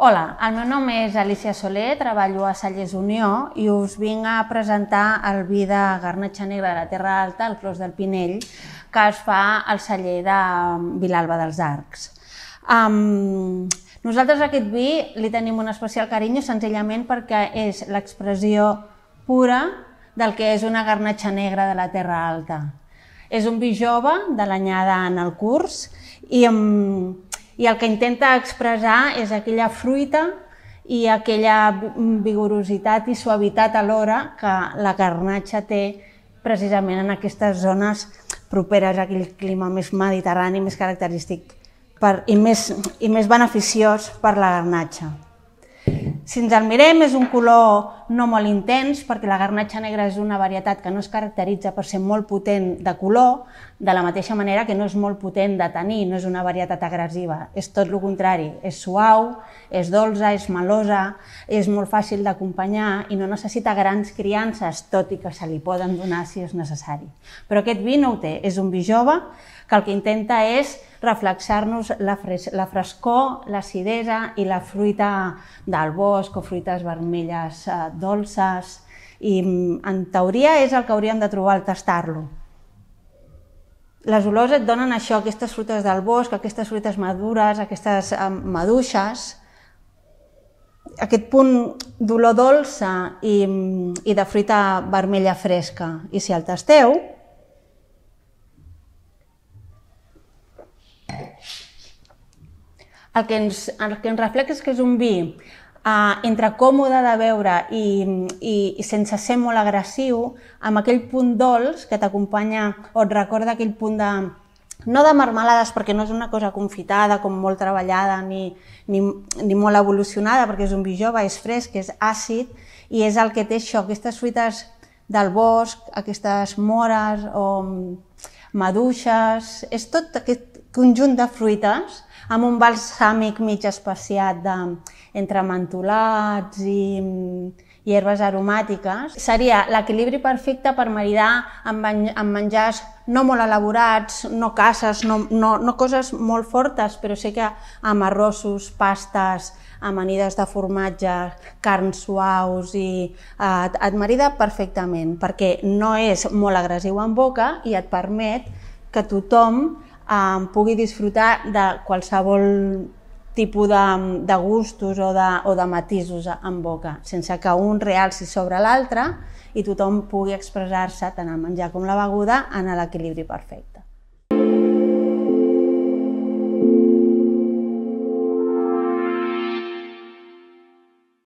Hola, el meu nom és Alicia Soler, treballo a Cellers Unió i us vinc a presentar el vi de garnatxa negra de la Terra Alta, el Clos del Pinell, que es fa al celler de Vilalba dels Arcs. Nosaltres aquest vi li tenim un especial carinyo senzillament perquè és l'expressió pura del que és una garnatxa negra de la Terra Alta. És un vi jove de l'anyada en el curs i el que intenta expressar és aquella fruita i aquella vigorositat i suavitat alhora que la garnatxa té precisament en aquestes zones properes a aquell clima més mediterrani, més característic i més beneficiós per la garnatxa. Si ens el mirem, és un color no molt intens, perquè la garnatxa negra és una varietat que no es caracteritza per ser molt potent de color, de la mateixa manera que no és molt potent de tenir, no és una varietat agressiva, és tot el contrari, és suau, és dolça, és melosa, és molt fàcil d'acompanyar i no necessita grans criances, tot i que se li poden donar si és necessari. Però aquest vi no ho té, és un vi jove que el que intenta és reflexar-nos la frescor, l'acidesa i la fruita del bosc o fruites vermelles dolces i en teoria és el que hauríem de trobar al tastar-lo. Les olors et donen això, aquestes fruites del bosc, aquestes fruites madures, aquestes maduixes, aquest punt d'olor dolça i de fruita vermella fresca. I si el tasteu, el que ens reflexa és que és un vi entre còmode de beure i sense ser molt agressiu, amb aquell punt dolç que t'acompanya o et recorda aquell punt de... no de marmelades, perquè no és una cosa confitada, com molt treballada, ni molt evolucionada, perquè és un vi jove, és fresc, és àcid, i és el que té això, aquestes fruites del bosc, aquestes mores o maduixes, és tot aquest conjunt de fruites amb un balsàmic mig especiat entre mentolats i herbes aromàtiques. Seria l'equilibri perfecte per maridar amb menjars no molt elaborats, no casses, no coses molt fortes, però sí que amb arrossos, pastes, amanides de formatge, carns suaus i et marida perfectament perquè no és molt agressiu en boca i et permet que tothom pugui disfrutar de qualsevol tipus de gustos o de matisos en boca, sense que un realci sobre l'altre i tothom pugui expressar-se tant el menjar com la beguda en l'equilibri perfecte.